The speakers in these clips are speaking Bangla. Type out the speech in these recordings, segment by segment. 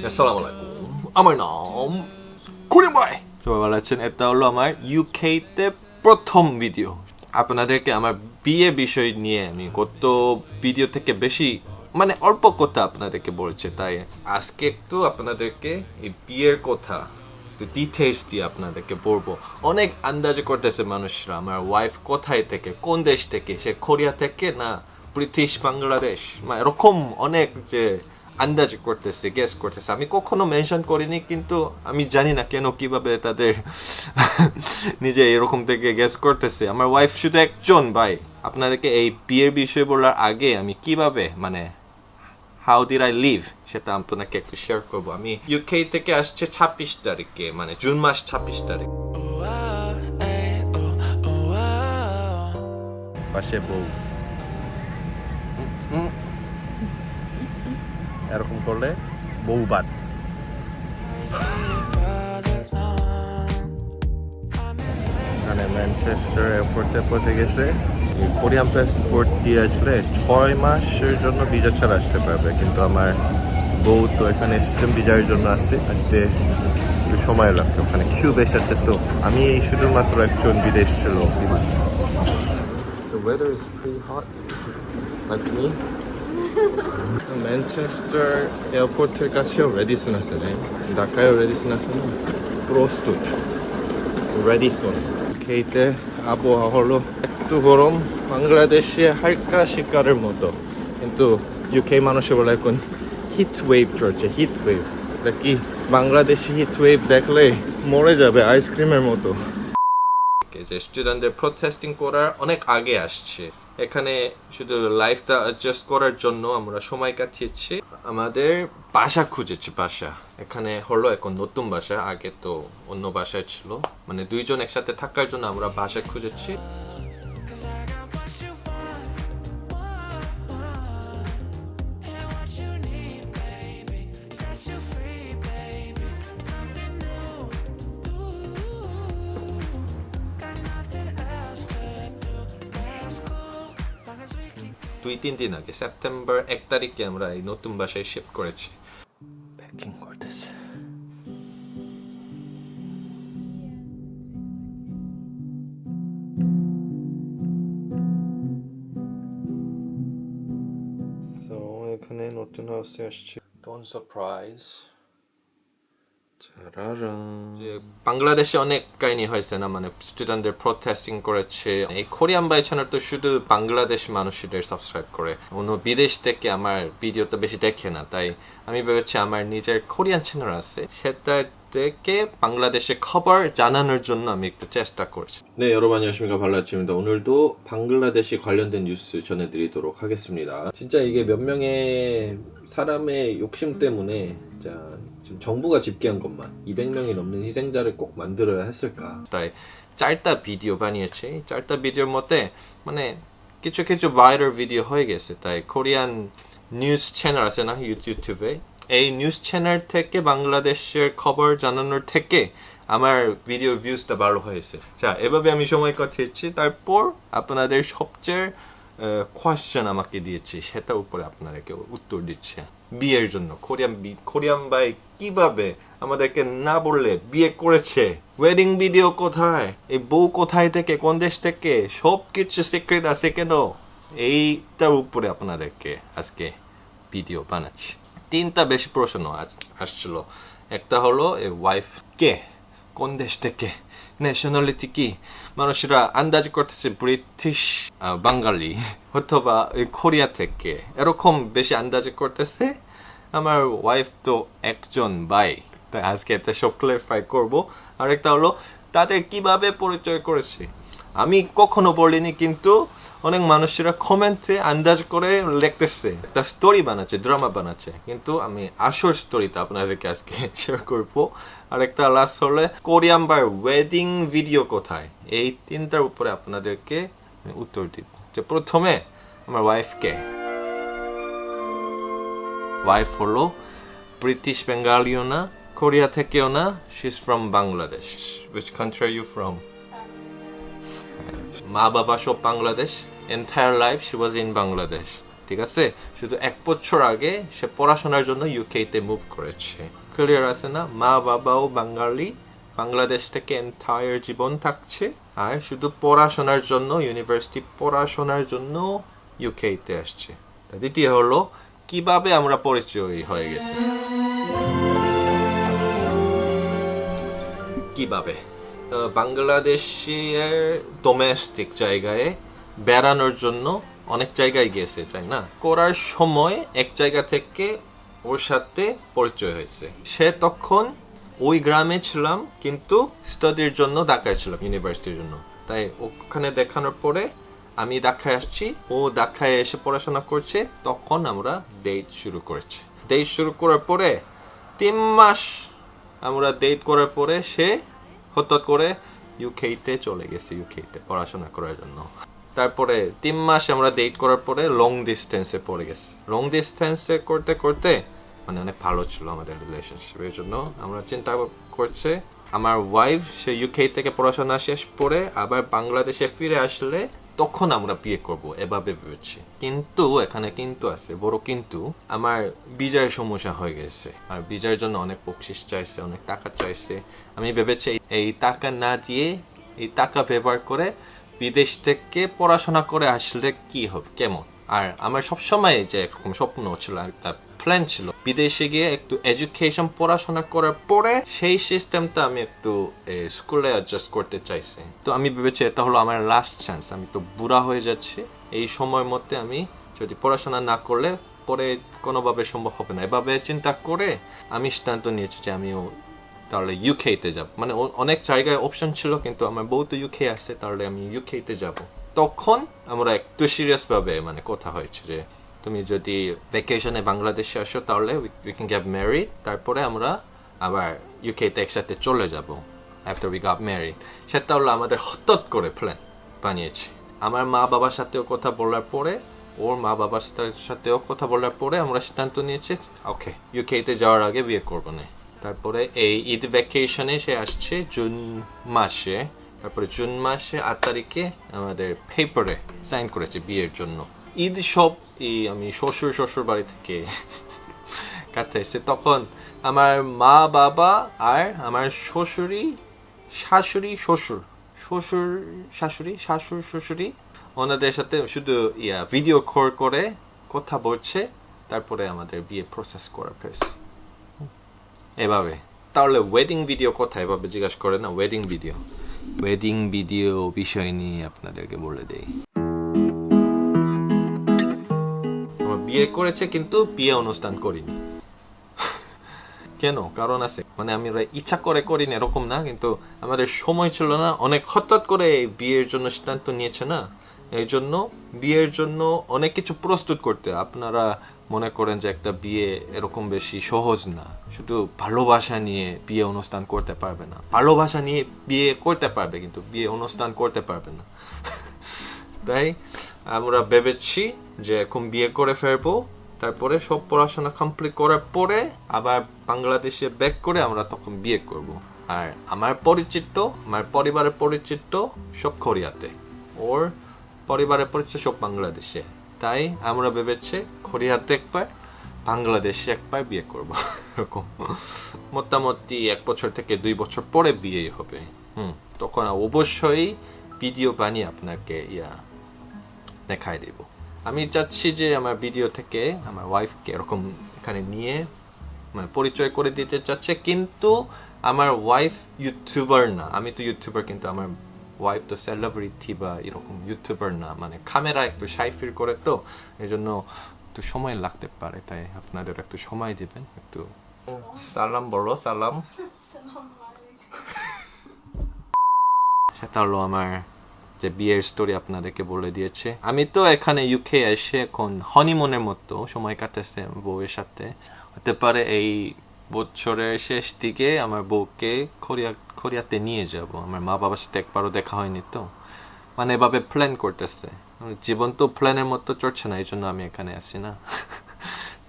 আসসালামুয়ালাইকুম আমার নাম কোরিয়ান ভাই সবাই ভালো আছেন এটা হলো আমার ইউকে তে প্রথম ভিডিও আপনাদেরকে আমার বিয়ে বিষয় নিয়ে আমি গত ভিডিও থেকে বেশি মানে অল্প কথা আপনাদেরকে বলছে তাই আজকে একটু আপনাদেরকে এই বিয়ের কথা ডিটেইলস দিয়ে আপনাদেরকে বলবো অনেক আন্দাজ করতেছে মানুষরা আমার ওয়াইফ কোথায় থেকে কোন দেশ থেকে সে কোরিয়া থেকে না ব্রিটিশ বাংলাদেশ মানে এরকম অনেক যে আন্দাজ করতেছে গেস করতেছে আমি কখনো মেনশন করিনি কিন্তু আমি জানি না কেন কিভাবে তাদের নিজে এরকম থেকে গেস করতেছে আমার ওয়াইফ শুধু একজন ভাই আপনাদেরকে এই বিয়ের বিষয় বলার আগে আমি কিভাবে মানে হাউ ডিড আই লিভ সেটা আপনাকে একটু শেয়ার করবো আমি ইউকে থেকে আসছে 26 তারিখে মানে জুন মাস 26 তারিখ পাশে বউ এরকম করলে বউবাদ মানে ম্যানচেস্টার এয়ারপোর্টে পৌঁছে গেছে কোরিয়ান পাসপোর্ট দিয়ে আসলে 6 মাসের জন্য ভিসা ছাড়া আসতে পারবে কিন্তু আমার বউ তো এখানে স্টেম ভিসার জন্য আসছে আসতে একটু সময় লাগবে ওখানে কিউ বেশ আছে তো আমি শুধুমাত্র একজন বিদেশ লোক The weather is pretty hot like me Manchester এয়ারপোর্টের কাছেও রেডিসন আছে না ঢাকায়ও রেডিসন আছে না প্রস্তুত রেডিসন খেতে আবহাওয়া হলো একটু গরম বাংলাদেশে হালকা শিকারের মতো কিন্তু ইউকে মানুষে বলে এখন হিট ওয়েভ চলছে হিট ওয়েভ এটা কি বাংলাদেশি হিট ওয়েভ দেখলে মরে যাবে আইসক্রিমের মতো যে স্টুডেন্টদের প্রটেস্টিং করার অনেক আগে আসছে এখানে শুধু লাইফটা অ্যাডজাস্ট করার জন্য আমরা সময় কাটিয়েছি আমাদের বাসা খুঁজেছি বাসা এখানে হলো এখন নতুন বাসা আগে তো অন্য বাসায় ছিল মানে দুইজন একসাথে থাকার জন্য আমরা বাসা খুঁজেছি দুই তিন দিন আগে সেপ্টেম্বর 1 তারিখে আমরা এই নতুন বাসায় শিফট করেছি প্যাকিং করতেছে সো এখানে নতুন হাউসে আসছে ডোন্ট সারপ্রাইজ যে বাংলাদেশে অনেক কাহিনী হয়েছে না মানে স্টুডেন্টদের প্রটেস্টিং করেছে এই কোরিয়ান বাই চ্যানেল তো শুধু বাংলাদেশ মানুষদের সাবস্ক্রাইব করে অন্য বিদেশ থেকে আমার ভিডিও তো বেশি দেখে না তাই আমি ভেবেছি আমার নিজের কোরিয়ান চ্যানেল আছে সেটা থেকে 바글라데시 커버 자난을 좀 amik도 চেষ্টা করছি. 네, 여러분 안녕하십니까, 발라치입니다. 오늘도 방글라데시 관련된 뉴스 전해드리도록 하겠습니다. 진짜 이게 몇 명의 사람의 욕심 때문에 지금 정부가 집계한 것만 200명이 넘는 희생자를 꼭 만들어야 했을까? 짧다 ভিডিও বানিয়েছে. 짧다 ভিডিওর মধ্যে মানে কিছু কিছু ভাইরাল ভিডিও হয়ে গেছে. তাই কোরিয়ান নিউজ চ্যানেল আছে না ইউটিউবে, এই নিউজ চ্যানেল থেকে বাংলাদেশের খবর জানানোর থেকে আমার ভিডিও ভিউজটা ভালো হয়েছে. 자, এভাবে আমি সময় কাটিয়েছি. তারপর আপনাদের সবচেয়ে কোয়েশ্চেন আমাকে দিয়েছে, সেটার উপরে আপনাদেরকে উত্তর দিচ্ছে. বিয়ের জন্য কোরিয়ান ভাই কিভাবে আমাদেরকে না বললে বিয়ে করেছে, ওয়েডিং ভিডিও কোথায়, এই বউ কোথায় থেকে, কোন দেশ থেকে, সবকিছু সিক্রেট আছে কেন, এইটার উপরে আপনাদেরকে আজকে ভিডিও বানাচ্ছি. তিনটা বেশি প্রশ্ন আসছিল. একটা হলো এই ওয়াইফ কে, কোন দেশ থেকে, ন্যাশনালিটি কি, মানুষরা আন্দাজ করতেছে ব্রিটিশ বাঙালি অথবা কোরিয়া থেকে, এরকম বেশি আন্দাজ করতেছে. আমার ওয়াইফ তো একজন ভাই, তাই আজকে এটা সব ক্লিয়ারিফাই করবো. আরেকটা হলো তাদের কিভাবে পরিচয় করেছে, আমি কখনো বলিনি কিন্তু অনেক মানুষরা কমেন্টে আন্দাজ করে লিখতেছে, একটা স্টোরি বানাচ্ছে, ড্রামা বানাচ্ছে, কিন্তু আমি আসল স্টোরিটা আপনাদেরকে আজকে শেয়ার করবো. আর একটা লাস্ট হলে কোরিয়ান ভাই ওয়েডিং ভিডিও কোথায়, এই তিনটার উপরে আপনাদেরকে উত্তর দিব. যে প্রথমে আমার ওয়াইফকে, ওয়াইফ হলো ব্রিটিশ বেঙ্গালিও না, কোরিয়া থেকেও না, she is from Bangladesh. Which country are you from? মা বাবা সব Bangladesh, entire life she was in Bangladesh. ঠিক আছে, শুধু 1 বছর আগে সে পড়াশোনার জন্য ইউকেতে মুভ করেছে। ক্লিয়ার আছে না? মা বাবাও বাঙালি, বাংলাদেশ থেকে এন্টায়ার জীবন থাকছে, আর শুধু পড়াশোনার জন্য, ইউনিভার্সিটি পড়াশোনার জন্য ইউকেতে আসছে। দ্বিতীয় হলো কিভাবে আমরা পরিচয় হয়ে গেছি। কিভাবে বাংলাদেশের ডোমেস্টিক জায়গায় বেড়ানোর জন্য অনেক জায়গায় গেছে, তাই না? করার সময় এক জায়গা থেকে ওর সাথে পরিচয় হয়েছে। সে তখন ওই গ্রামে ছিলাম, কিন্তু স্টাডির জন্য ঢাকায় ছিলাম, ইউনিভার্সিটির জন্য। তাই ওখানে দেখানোর পরে আমি ঢাকায় আসছি, ও ঢাকায় এসে পড়াশোনা করছে, তখন আমরা ডেট শুরু করেছি। ডেট শুরু করার পরে 3 মাস আমরা ডেট করার পরে সে হঠাৎ করে ইউকেতে চলে গেছে, ইউকেতে পড়াশোনা করার জন্য। তারপরে 3 মাস আমরা ডেট করার পরে লং ডিস্টেন্সে পড়ে গেছে। লং ডিস্টেন্সে করতে করতে মানে অনেক ভালো ছিল আমাদের রিলেশনশিপ। এর জন্য আমরা চিন্তা করছে আমার ওয়াইফ সে ইউকে থেকে পড়াশোনা শেষ করে আবার বাংলাদেশে ফিরে আসলে তখন আমরা বিয়ে করব, এভাবে ভেবেছি। কিন্তু এখানে কিন্তু আছে, বড় কিন্তু। আমার ভিসার সমস্যা হয়ে গেছে, আর ভিসার জন্য অনেক বকশিশ চাইছে, অনেক টাকা চাইছে। আমি ভেবেছি এই টাকা না দিয়ে, এই টাকা ব্যবহার করে বিদেশ থেকে পড়াশোনা করে আসলে কি হবে, কেমন। আর আমার সবসময় যে এরকম স্বপ্ন ছিল, একটা প্ল্যান ছিল, বিদেশে গিয়ে একটু এডুকেশন পড়াশোনা করার পরে সেই সিস্টেমটা আমি একটু স্কুলে অ্যাডজাস্ট করতে চাইছি। তো আমি ভেবেছি এটা হলো আমার লাস্ট চান্স। আমি তো বুড়া হয়ে যাচ্ছি, এই সময়ের মধ্যে আমি যদি পড়াশোনা না করলে পরে কোনোভাবে সম্ভব হবে না। এভাবে চিন্তা করে আমি সিদ্ধান্ত নিয়েছি যে আমিও তাহলে ইউকেতে যাব। মানে অনেক জায়গায় অপশন ছিল, কিন্তু আমার বউ তো ইউকে আছে, তাহলে আমি ইউকেতে যাব। তখন আমরা একটু সিরিয়াস ভাবে মানে কথা হয়েছে যে তুমি যদি ভ্যাকেশনে বাংলাদেশে আসো তাহলে উই ক্যান গেট ম্যারিড, তারপরে আমরা আবার ইউকেতে একসাথে চলে যাব আফটার উই গট ম্যারিড। সেটা হলো আমাদের হঠাৎ করে প্ল্যান বানিয়েছি। আমার মা বাবার সাথেও কথা বলার পরে, ওর মা বাবার সাথেও কথা বলার পরে আমরা সিদ্ধান্ত নিয়েছি ওকে ইউকেতে যাওয়ার আগে বিয়ে করবো না। তারপরে এই ঈদ ভ্যাকেশনে সে আসছে জুন মাসে, তারপরে জুন মাসে 8 তারিখে আমাদের পেপারে সাইন করেছে বিয়ের জন্য। ঈদ সব আমি শ্বশুর বাড়ি থেকে কাছে। তখন আমার মা বাবা আর আমার শাশুড়ি শ্বশুরি ওনাদের সাথে শুধু ভিডিও কল করে কথা বলছে, তারপরে আমাদের বিয়ে প্রসেস করা হয়েছে এভাবে। তাহলে ওয়েডিং ভিডিও কথা এভাবে জিজ্ঞাসা করে না, ওয়েডিং ভিডিও বিষয় নিয়ে আপনাদেরকে বলে দেই। বিয়ে করেছে কিন্তু বিয়ে অনুষ্ঠান করিনি। কেন? কারণ আছে, মানে আমরা ইচ্ছা করে করিনি এরকম না, কিন্তু আমাদের সময় ছিল না। অনেক হঠাৎ করে বিয়ের জন্য সিদ্ধান্ত নিয়েছে না, এই জন্য বিয়ের জন্য অনেক কিছু প্রস্তুত করতে। আপনারা মনে করেন যে একটা বিয়ে এরকম বেশি সহজ না, শুধু ভালোবাসা নিয়ে বিয়ে অনুষ্ঠান করতে পারবে না। ভালোবাসা নিয়ে বিয়ে করতে পারবে, কিন্তু বিয়ে অনুষ্ঠান করতে পারবে না। তাই আমরা ভেবেছি যে এখন বিয়ে করে ফেলবো, তারপরে সব পড়াশোনা কমপ্লিট করার পরে আবার বাংলাদেশে ব্যাক করে আমরা তখন বিয়ে করব। আর আমার পরিবারের পরিচিত সব কোরিয়াতে, ওর পরিবারের পরিচিত সব বাংলাদেশে। তাই আমরা ভেবেছি কোরিয়াতে একবার, বাংলাদেশে একবার বিয়ে করব। এরকম মোটামুটি 1 বছর থেকে 2 বছর পরে বিয়ে হবে। তখন অবশ্যই ভিডিও বানিয়ে আপনাকে দেখাই দেব। আমি চাচ্ছি যে আমার ভিডিও থেকে আমার ওয়াইফকে এরকম এখানে নিয়ে মানে পরিচয় করে দিতে চাচ্ছে, কিন্তু আমার ওয়াইফ ইউটিউবার না। আমি তো ইউটিউবার, কিন্তু আমার ওয়াইফ তো সেলিব্রিটি বা এরকম ইউটিউবার না, মানে ক্যামেরা একটু শাই ফিল করে, তো এই জন্য একটু সময় লাগতে পারে। তাই আপনাদের একটু সময় দিবেন। একটু সালাম বলো, সালাম। সেটা হলো আমার যে বিয়ের স্টোরি আপনাদেরকে বলে দিয়েছে। আমি তো এখানে ইউকে এসে এখন হনিমুনের মতো সময় কাটাচ্ছে বউয়ের সাথে। হতে পারে এই বছরের শেষ দিকে আমার বউকে কোরিয়াতে নিয়ে যাব। আমার মা বাবার সাথে একবারও দেখা হয়নি, তো মানে এভাবে প্ল্যান করতেছে। জীবন তো প্ল্যানের মতো চলছে না, এই জন্য আমি এখানে আসি না।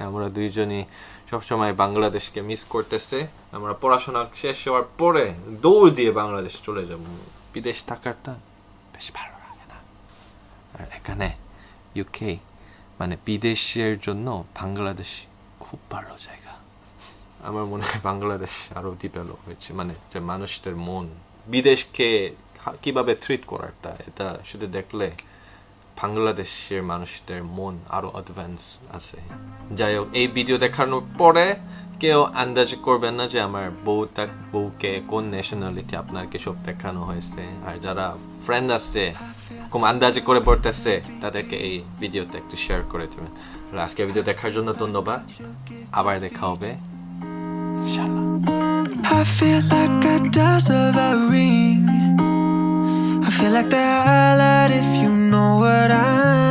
আমরা দুইজনই সবসময় বাংলাদেশকে মিস করতেছে। আমরা পড়াশোনা শেষ হওয়ার পরে দৌড় দিয়ে বাংলাদেশ চলে যাব। বিদেশ থাকাটা বেশ ভালো লাগে না। আর এখানে ইউকে মানে বিদেশের জন্য বাংলাদেশ খুব ভালো জায়গা। আমার মনে হয় বাংলাদেশ আরো ডেভেলপ হয়েছে, মানে যে মানুষদের মন বিদেশকে কিভাবে ট্রিট করাটা, এটা শুধু দেখলে বাংলাদেশের মানুষদের মন আরো অ্যাডভান্স আছে। যাই হোক, এই ভিডিও দেখানোর পরে কেউ আন্দাজ করবেন না যে আমার বউকে কোন ন্যাশনালিটি আপনাকে সব দেখানো হয়েছে। আর যারা ফ্রেন্ড আছে কম আন্দাজে করে পড়তেছে তাদেরকে এই ভিডিওটা একটু শেয়ার করে দেবেন। আজকে ভিডিও দেখার জন্য ধন্যবাদ, আবার দেখা হবে ইনশাআল্লাহ। I feel like I deserve a ring. I feel like the highlight if you know what I